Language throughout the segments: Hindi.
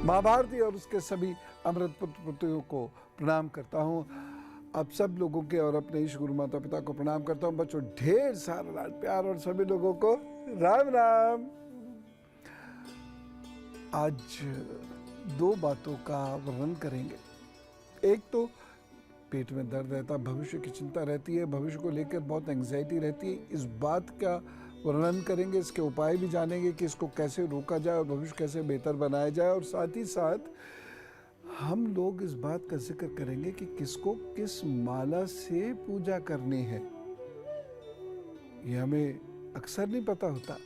माँ भारती और उसके सभी अमृत पुत्र पुत्रियों को प्रणाम करता हूँ। आप सब लोगों के और अपने ईश गुरु माता पिता को प्रणाम करता हूँ। बच्चों, ढेर सारा लाड प्यार और सभी लोगों को राम राम। आज दो बातों का वर्णन करेंगे। एक तो पेट में दर्द रहता, भविष्य की चिंता रहती है, भविष्य को लेकर बहुत एंग्जाइटी रहती है। इस बात का वर्णन करेंगे, इसके उपाय भी जानेंगे कि इसको कैसे रोका जाए और भविष्य कैसे बेहतर बनाया जाए। और साथ ही साथ हम लोग इस बात का जिक्र करेंगे कि किसको किस माला से पूजा करनी है। ये हमें अक्सर नहीं पता होता।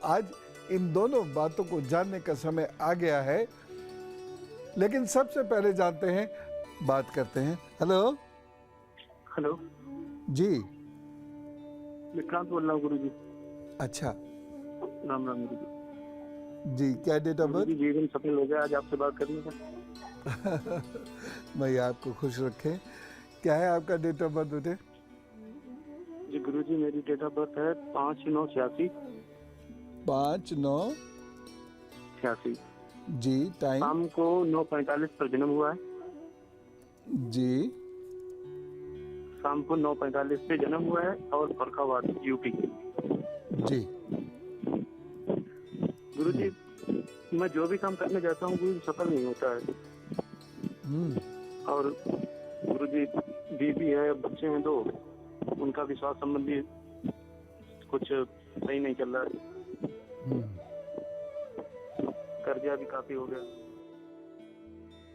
आज इन दोनों बातों को जानने का समय आ गया है, लेकिन सबसे पहले जानते हैं, बात करते हैं। हेलो हेलो जी। विक्रांत बोल रहा हूँ गुरु जी। अच्छा राम राम गुरु जी, क्या डेट ऑफ जी। बर्थ? जीवन सफल हो गया आज आपसे बात करने का। मैं आपको खुश रखें। क्या है आपका डेट ऑफ बर्थ बेटे? जी गुरु जी, मेरी डेट ऑफ बर्थ है 5/9/86। 5/9/86 जी। टाइम? शाम को 9:45 पर जन्म हुआ है। जी। शाम को 9:45 पे जन्म हुआ है और फर्रुखाबाद यूपी। जी गुरु जी, मैं जो भी काम करने जाता हूँ गुरु जी सफल नहीं होता है। और गुरु जी बीवी है, बच्चे हैं दो, उनका भी स्वास्थ्य संबंधी कुछ सही नहीं चल रहा है। कर्जा भी काफी हो गया।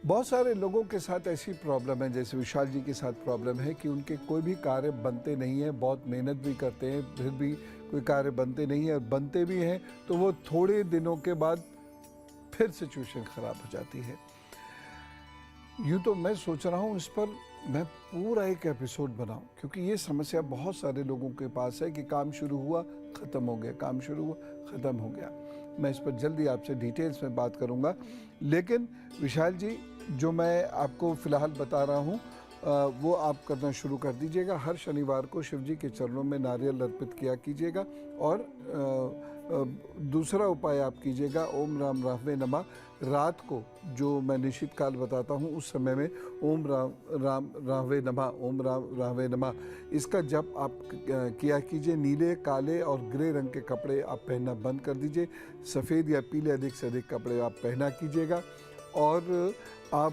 बहुत सारे लोगों के साथ ऐसी प्रॉब्लम है, जैसे विशाल जी के साथ प्रॉब्लम है कि उनके कोई भी कार्य बनते नहीं है। बहुत मेहनत भी करते हैं, फिर भी कोई कार्य बनते नहीं है, और बनते भी हैं तो वो थोड़े दिनों के बाद फिर सिचुएशन ख़राब हो जाती है। यूँ तो मैं सोच रहा हूँ इस पर मैं पूरा एक एपिसोड बनाऊं, क्योंकि ये समस्या बहुत सारे लोगों के पास है कि काम शुरू हुआ ख़त्म हो गया, काम शुरू हुआ ख़त्म हो गया। मैं इस पर जल्दी आपसे डिटेल्स में बात करूंगा, लेकिन विशाल जी जो मैं आपको फ़िलहाल बता रहा हूँ वो आप करना शुरू कर दीजिएगा। हर शनिवार को शिव जी के चरणों में नारियल अर्पित किया कीजिएगा। और दूसरा उपाय आप कीजिएगा, ओम राम राहवे नमः। रात को जो मैं निश्चित काल बताता हूँ उस समय में ओम राम राहवे नमः, ओम राम राहवे नमः, इसका जप आप किया कीजिए। नीले, काले और ग्रे रंग के कपड़े आप पहनना बंद कर दीजिए। सफ़ेद या पीले अधिक से अधिक कपड़े आप पहना कीजिएगा। और आप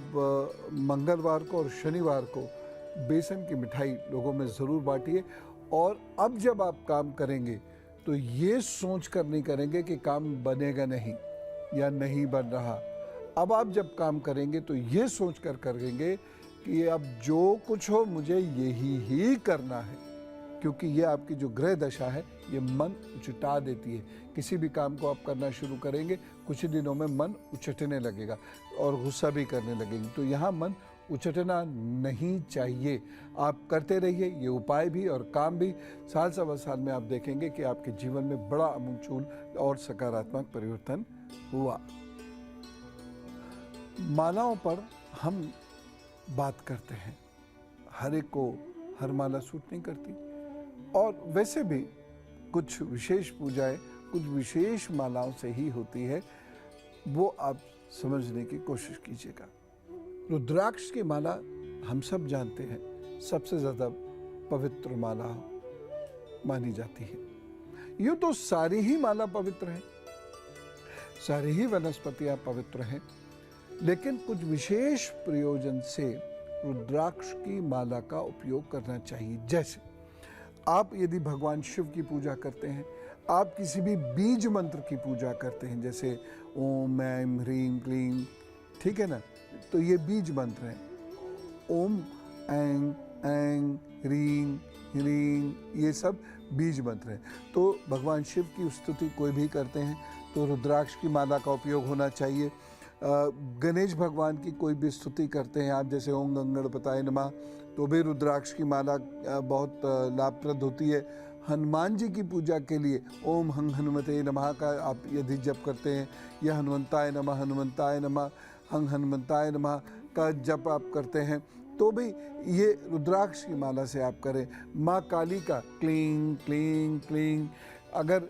मंगलवार को और शनिवार को बेसन की मिठाई लोगों में ज़रूर बांटिए। और अब जब आप काम करेंगे तो ये सोच कर नहीं करेंगे कि काम बनेगा नहीं या नहीं बन रहा। अब आप जब काम करेंगे तो ये सोच कर करेंगे कि अब जो कुछ हो मुझे यही ही करना है, क्योंकि ये आपकी जो ग्रह दशा है ये मन उचटा देती है। किसी भी काम को आप करना शुरू करेंगे, कुछ ही दिनों में मन उचटने लगेगा और गुस्सा भी करने लगेगी। तो यहाँ मन उचटना नहीं चाहिए। आप करते रहिए ये उपाय भी और काम भी। साल सवा साल में आप देखेंगे कि आपके जीवन में बड़ा आमूल और सकारात्मक परिवर्तन हुआ। मालाओं पर हम बात करते हैं, हर एक को हर माला सूट नहीं करती, और वैसे भी कुछ विशेष पूजाएं कुछ विशेष मालाओं से ही होती है, वो आप समझने की कोशिश कीजिएगा। रुद्राक्ष की माला हम सब जानते हैं सबसे ज़्यादा पवित्र माला मानी जाती है। यूँ तो सारी ही माला पवित्र है, सारी ही वनस्पतियाँ पवित्र हैं, लेकिन कुछ विशेष प्रयोजन से रुद्राक्ष की माला का उपयोग करना चाहिए। जैसे आप यदि भगवान शिव की पूजा करते हैं, आप किसी भी बीज मंत्र की पूजा करते हैं, जैसे ओम ऐं ह्रीं क्लीं, ठीक है ना, तो ये बीज मंत्र हैं। ओम ऐं ऐं ह्रीं ह्रीं, ये सब बीज मंत्र हैं। तो भगवान शिव की स्तुति कोई भी करते हैं तो रुद्राक्ष की माला का उपयोग होना चाहिए। गणेश भगवान की कोई भी स्तुति करते हैं आप, जैसे ओम गंगणपताय नमः, तो भी रुद्राक्ष की माला बहुत लाभप्रद होती है। हनुमान जी की पूजा के लिए ओम हं हनुमते नमः का आप यदि जप करते हैं, या हनुमंताय नमः हनुमंताय नमः हं हनुमंताय नमः का जप आप करते हैं, तो भी ये रुद्राक्ष की माला से आप करें। माँ काली का क्लीं क्लीं क्लीं, अगर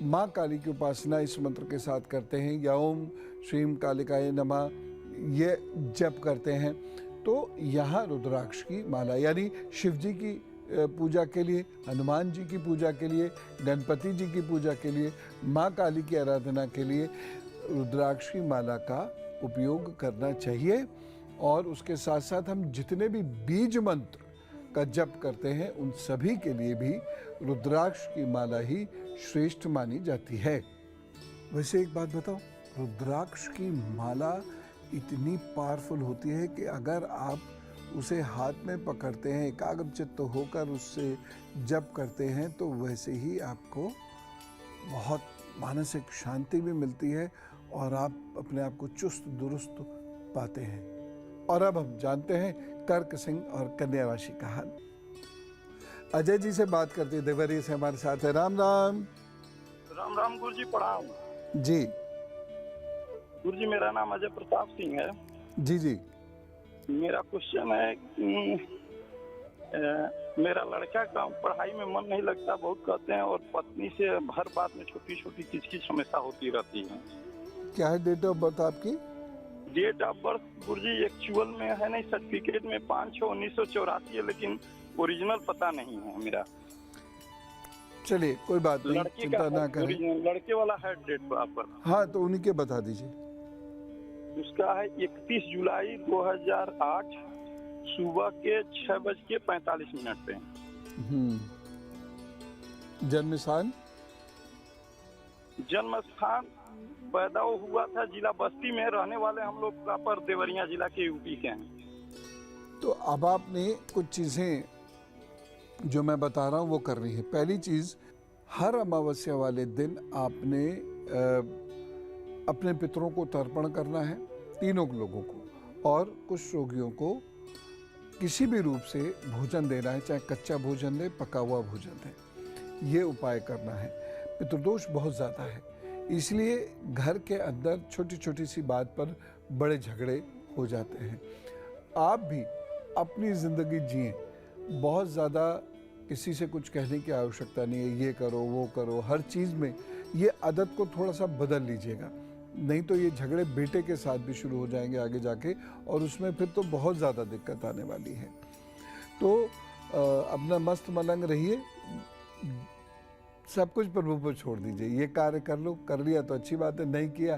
माँ काली की उपासना इस मंत्र के साथ करते हैं या ओम श्रीम कालिकाय नमः ये जप करते हैं, तो यहाँ रुद्राक्ष की माला यानी शिव जी की पूजा के लिए, हनुमान जी की पूजा के लिए, गणपति जी की पूजा के लिए, माँ काली की आराधना के लिए रुद्राक्ष की माला का उपयोग करना चाहिए। और उसके साथ साथ हम जितने भी बीज मंत्र का जप करते हैं उन सभी के लिए भी रुद्राक्ष की माला ही श्रेष्ठ मानी जाती है। वैसे एक बात बताओ, रुद्राक्ष की माला इतनी पावरफुल होती है कि अगर आप उसे हाथ में पकड़ते हैं, एकाग्रचित्त होकर उससे जप करते हैं, तो वैसे ही आपको बहुत मानसिक शांति भी मिलती है और आप अपने आप को चुस्त दुरुस्त पाते हैं। और अब हम जानते हैं कर्क सिंह और कन्या राशि का हाल। अजय जी से बात करते हैं, देवरिया से हमारे साथ है। राम राम। राम राम गुरु जी, प्रणाम जी। गुरु जी। मेरा नाम अजय प्रताप सिंह है। जी जी। मेरा क्वेश्चन है कि मेरा लड़का का पढ़ाई में मन नहीं लगता, बहुत कहते हैं, और पत्नी से हर बात में छोटी छोटी चीज की समस्या होती रहती है। क्या है डेट ऑफ बर्थ आपकी? Date of birth Guru ji actual में है नहीं, सर्टिफिकेट में 5/6/1984 है, लेकिन ओरिजिनल पता नहीं है मेरा। चलिए कोई बात नहीं, लड़के चिंता ना करें। लड़के वाला है डेट ऑफ बर्थ। हाँ तो उन्हीं के बता दीजिए। उसका है 31 जुलाई 2008 सुबह के 6:45 पे। जन्म स्थान? जन्म स्थान पैदा हुआ था जिला बस्ती में, रहने वाले हम लोग प्रॉपर देवरिया जिला के यूपी के हैं। तो अब आपने कुछ चीज़ें जो मैं बता रहा हूँ वो करनी है। पहली चीज़, हर अमावस्या वाले दिन आपने अपने पितरों को तर्पण करना है, तीनों लोगों को, और कुछ रोगियों को किसी भी रूप से भोजन देना है, चाहे कच्चा भोजन दे, पका हुआ भोजन दे। ये उपाय करना है। पितृदोष बहुत ज़्यादा है, इसलिए घर के अंदर छोटी छोटी सी बात पर बड़े झगड़े हो जाते हैं। आप भी अपनी ज़िंदगी जिए, बहुत ज़्यादा किसी से कुछ कहने की आवश्यकता नहीं है, ये करो वो करो, हर चीज़ में ये आदत को थोड़ा सा बदल लीजिएगा, नहीं तो ये झगड़े बेटे के साथ भी शुरू हो जाएंगे आगे जाके, और उसमें फिर तो बहुत ज़्यादा दिक्कत आने वाली है। तो अपना मस्त मलंग रहिए, सब कुछ प्रभु पर छोड़ दीजिए। ये कार्य कर लो, कर लिया तो अच्छी बात है, नहीं किया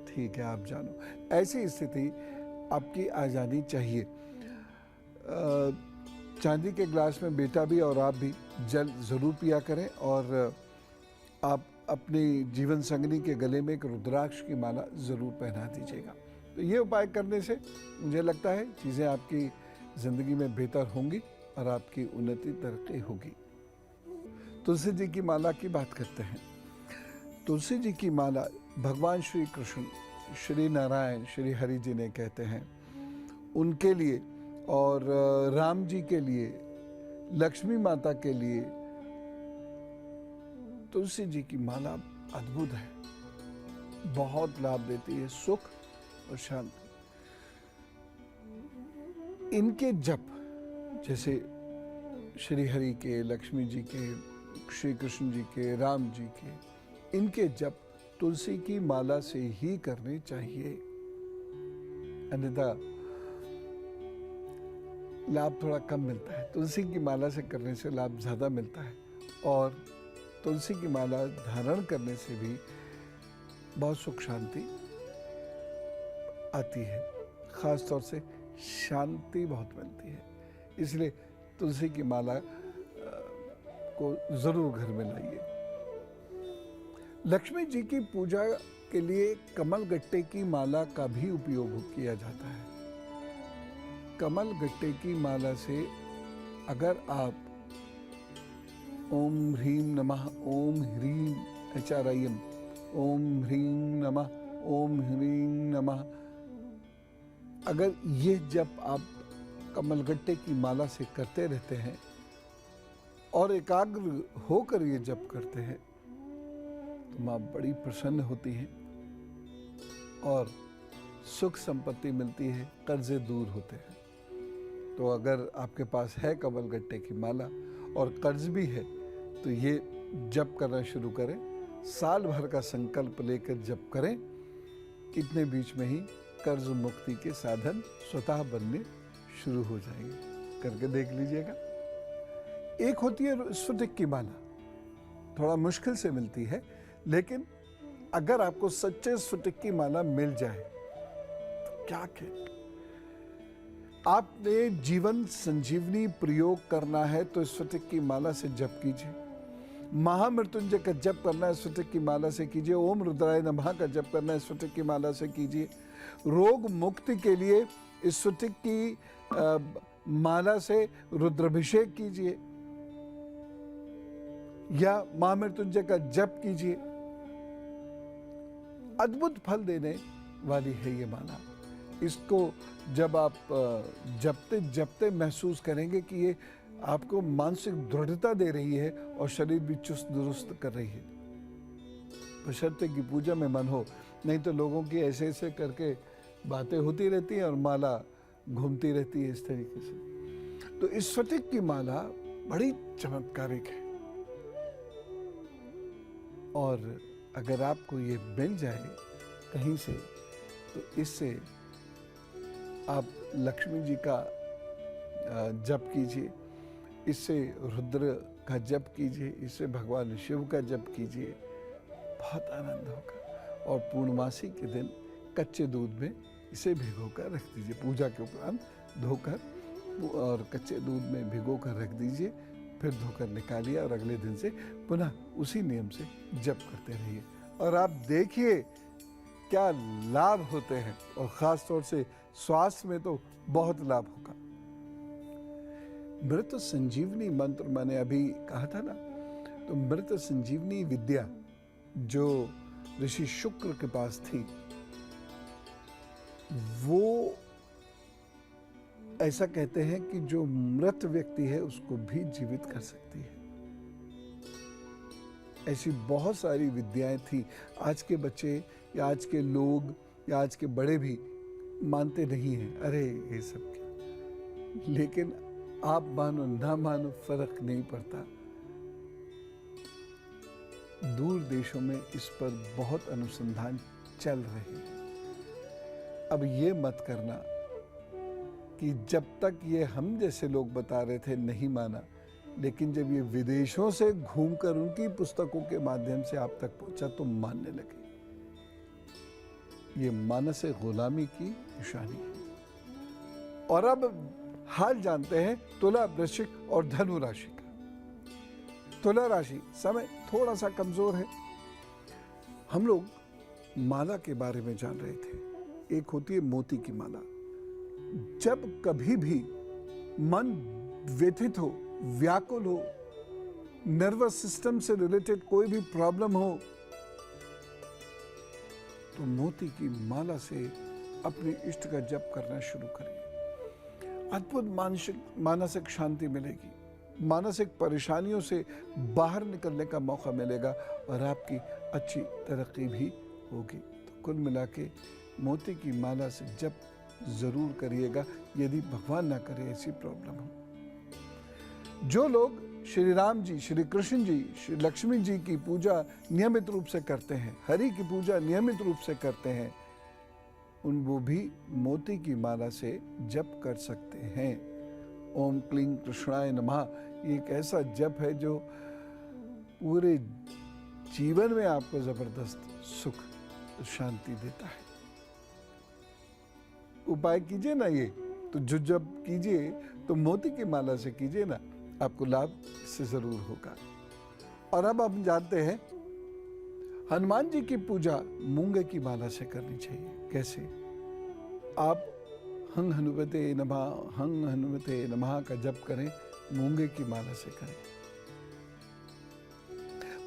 ठीक है, आप जानो। ऐसी स्थिति आपकी आ जानी चाहिए। चांदी के ग्लास में बेटा भी और आप भी जल ज़रूर पिया करें, और आप अपनी जीवन संगिनी के गले में एक रुद्राक्ष की माला ज़रूर पहना दीजिएगा। तो ये उपाय करने से मुझे लगता है चीज़ें आपकी ज़िंदगी में बेहतर होंगी और आपकी उन्नति तरक्की होगी। तुलसी जी की माला की बात करते हैं। तुलसी जी की माला भगवान श्री कृष्ण, श्री नारायण, श्री हरि जी ने कहते हैं, उनके लिए और राम जी के लिए, लक्ष्मी माता के लिए तुलसी जी की माला अद्भुत है, बहुत लाभ देती है, सुख और शांति। इनके जप, जैसे श्री हरि के, लक्ष्मी जी के, श्री कृष्ण जी के, राम जी के, इनके जप तुलसी की माला से ही करने चाहिए, अन्यथा लाभ थोड़ा कम मिलता है। तुलसी की माला से करने से लाभ ज़्यादा मिलता है, और तुलसी की माला धारण करने से भी बहुत सुख शांति आती है, ख़ास तौर से शांति बहुत मिलती है। इसलिए तुलसी की माला को ज़रूर घर में लाइए। लक्ष्मी जी की पूजा के लिए कमल गट्टे की माला का भी उपयोग किया जाता है। कमल गट्टे की माला से अगर आप ओम ह्रीम नमः, ओम ह्रीम HRIM, ओम ह्रीम नमः, ओम ह्रीम नमः, अगर ये जप आप कमलगट्टे की माला से करते रहते हैं और एकाग्र होकर ये जप करते हैं, तो माँ बड़ी प्रसन्न होती है और सुख संपत्ति मिलती है, कर्जे दूर होते हैं। तो अगर आपके पास है कमलगट्टे की माला और कर्ज भी है, तो ये जप करना शुरू करें, साल भर का संकल्प लेकर जप करें, इतने बीच में ही कर्ज मुक्ति के साधन स्वतः बनने शुरू हो जाएंगे। करके देख लीजिएगा। एक होती है स्फटिक की माला, थोड़ा मुश्किल से मिलती है, लेकिन अगर आपको सच्चे स्फटिक की माला मिल जाए तो क्या कहें। आपने जीवन संजीवनी प्रयोग करना है तो स्फटिक की माला से जप कीजिए। महामृत्युंजय का जप करना है स्फटिक की माला से कीजिए। ओम रुद्राय नमः का जप करना है स्फटिक की माला से कीजिए। रोग मुक्ति के लिए स्फटिक की माला से रुद्राभिषेक कीजिए या महामृत्युंजय का जप कीजिए। अद्भुत फल देने वाली है ये माला। इसको जब आप जपते जपते महसूस करेंगे कि ये आपको मानसिक दृढ़ता दे रही है और शरीर भी चुस्त दुरुस्त कर रही है, बशर्ते की पूजा में मन हो। नहीं तो लोगों की ऐसे ऐसे करके बातें होती रहती हैं और माला घूमती रहती है इस तरीके से। तो इस स्फटिक की माला बड़ी चमत्कारिक है और अगर आपको ये मिल जाए कहीं से तो इससे आप लक्ष्मी जी का जप कीजिए, इससे रुद्र का जप कीजिए, इससे भगवान शिव का जप कीजिए, बहुत आनंद होगा। और पूर्णमासी के दिन कच्चे दूध में इसे भिगोकर रख दीजिए। पूजा के उपरांत धोकर और कच्चे दूध में भिगोकर रख दीजिए, फिर धोकर निकालिए और अगले दिन से पुनः उसी नियम से जप करते रहिए और आप देखिए क्या लाभ होते हैं। और ख़ास तौर से स्वास्थ्य में तो बहुत लाभ होगा। मृत संजीवनी मंत्र मैंने अभी कहा था ना, तो मृत संजीवनी विद्या जो ऋषि शुक्र के पास थी, वो ऐसा कहते हैं कि जो मृत व्यक्ति है उसको भी जीवित कर सकती है। ऐसी बहुत सारी विद्याएं थी। आज के बच्चे या आज के लोग या आज के बड़े भी मानते नहीं हैं, अरे ये सब क्या। लेकिन आप मानो ना मानो फर्क नहीं पड़ता। दूर देशों में इस पर बहुत अनुसंधान चल रहे हैं। अब ये मत करना कि जब तक ये हम जैसे लोग बता रहे थे नहीं माना, लेकिन जब ये विदेशों से घूमकर उनकी पुस्तकों के माध्यम से आप तक पहुंचा तो मानने लगे। ये मानस गुलामी की निशानी है। और अब हाल जानते हैं तुला, वृश्चिक और धनु राशि का। तुला राशि समय थोड़ा सा कमजोर है। हम लोग माला के बारे में जान रहे थे। एक होती है मोती की माला। जब कभी भी मन व्यथित हो, व्याकुल हो, नर्वस सिस्टम से रिलेटेड कोई भी प्रॉब्लम हो, तो मोती की माला से अपने इष्ट का जप करना शुरू करें। अद्भुत मानसिक शांति मिलेगी, मानसिक परेशानियों से बाहर निकलने का मौका मिलेगा और आपकी अच्छी तरक्की भी होगी। तो कुल मिला के मोती की माला से जप जरूर करिएगा, यदि भगवान ना करे ऐसी प्रॉब्लम हो। जो लोग श्री राम जी, श्री कृष्ण जी, श्री लक्ष्मी जी की पूजा नियमित रूप से करते हैं, हरि की पूजा नियमित रूप से करते हैं, वो भी मोती की माला से जप कर सकते हैं। ओम क्लीं कृष्णाय नमः ये एक ऐसा जप है जो पूरे जीवन में आपको जबरदस्त सुख शांति देता है। उपाय कीजिए ना ये, तो जो जप कीजिए तो मोती की माला से कीजिए ना, आपको लाभ इससे जरूर होगा। और अब हम जानते हैं हनुमान जी की पूजा मूंगे की माला से करनी चाहिए। कैसे? आप हंग हनुमते नमः का जप करें, मूंगे की माला से करें।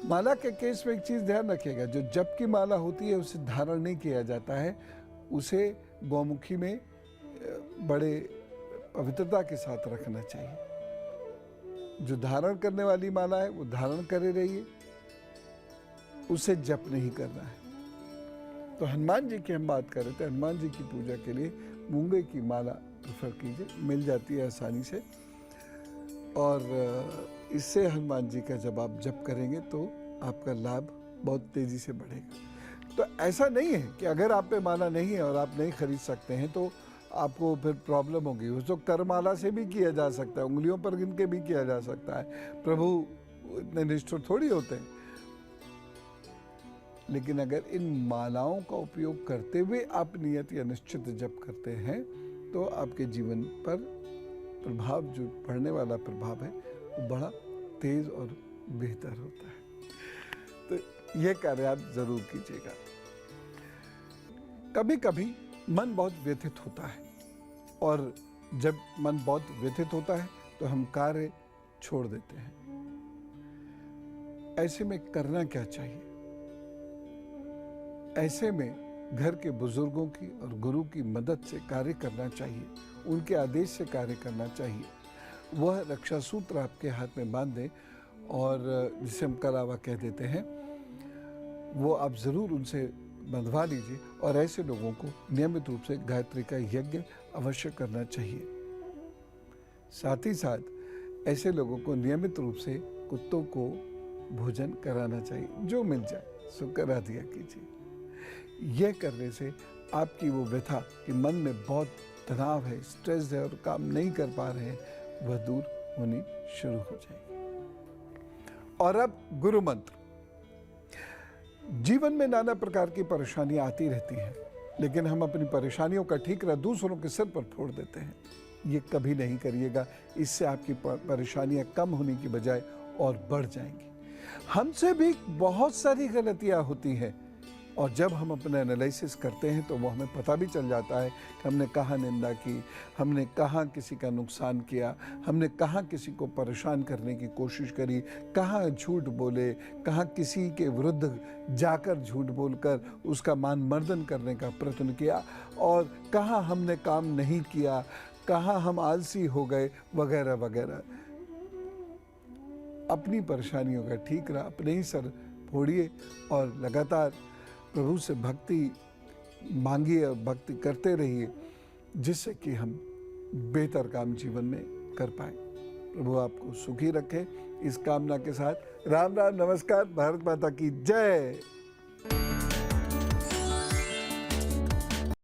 माला के केस में एक चीज ध्यान रखिएगा, जो जप की माला होती है उसे धारण नहीं किया जाता है, उसे गौमुखी में बड़े पवित्रता के साथ रखना चाहिए। जो धारण करने वाली माला है वो धारण करे रहिए, उसे जप नहीं करना है। तो हनुमान जी की हम बात कर रहे थे, हनुमान जी की पूजा के लिए मूंगे की माला प्रेफर कीजिए, मिल जाती है आसानी से। और इससे हनुमान जी का जब आप जप करेंगे तो आपका लाभ बहुत तेज़ी से बढ़ेगा। तो ऐसा नहीं है कि अगर आप पे माला नहीं है और आप नहीं खरीद सकते हैं तो आपको फिर प्रॉब्लम होगी। उसको करमाला से भी किया जा सकता है, उंगलियों पर गिन के भी किया जा सकता है। प्रभु इतने निष्ठुर थोड़ी होते हैं। लेकिन अगर इन मालाओं का उपयोग करते हुए आप नियत या निश्चित जप करते हैं तो आपके जीवन पर प्रभाव, जो पड़ने वाला प्रभाव है, वो बड़ा तेज और बेहतर होता है। तो ये कार्य आप जरूर कीजिएगा। कभी कभी मन बहुत व्यथित होता है और जब मन बहुत व्यथित होता है तो हम कार्य छोड़ देते हैं। ऐसे में करना क्या चाहिए? ऐसे में घर के बुजुर्गों की और गुरु की मदद से कार्य करना चाहिए, उनके आदेश से कार्य करना चाहिए। वह रक्षा सूत्र आपके हाथ में बांध दें और जिसे हम कलावा कह देते हैं, वो आप ज़रूर उनसे बंधवा लीजिए और ऐसे लोगों को नियमित रूप से गायत्री का यज्ञ अवश्य करना चाहिए। साथ ही साथ ऐसे लोगों को नियमित रूप से कुत्तों को भोजन कराना चाहिए, जो मिल जाए सो करा दिया कीजिए। यह करने से आपकी वो व्यथा कि मन में बहुत तनाव है, स्ट्रेस है और काम नहीं कर पा रहे हैं, वह दूर होनी शुरू हो जाएगी। और अब गुरु मंत्र। जीवन में नाना प्रकार की परेशानियां आती रहती हैं, लेकिन हम अपनी परेशानियों का ठीकरा दूसरों के सिर पर फोड़ देते हैं। ये कभी नहीं करिएगा, इससे आपकी परेशानियां कम होने की बजाय और बढ़ जाएंगी। हमसे भी बहुत सारी गलतियां होती हैं और जब हम अपने एनालिसिस करते हैं तो वो हमें पता भी चल जाता है कि हमने कहाँ निंदा की, हमने कहाँ किसी का नुकसान किया, हमने कहाँ किसी को परेशान करने की कोशिश करी, कहाँ झूठ बोले, कहाँ किसी के विरुद्ध जाकर झूठ बोलकर उसका मान मर्दन करने का प्रयत्न किया और कहाँ हमने काम नहीं किया, कहाँ हम आलसी हो गए, वगैरह वगैरह। अपनी परेशानियों का ठीकरा अपने ही सर फोड़िए और लगातार प्रभु से भक्ति मांगिए और भक्ति करते रहिए, जिससे कि हम बेहतर काम जीवन में कर पाए। प्रभु आपको सुखी रखे, इस कामना के साथ राम राम, नमस्कार, भारत माता की जय।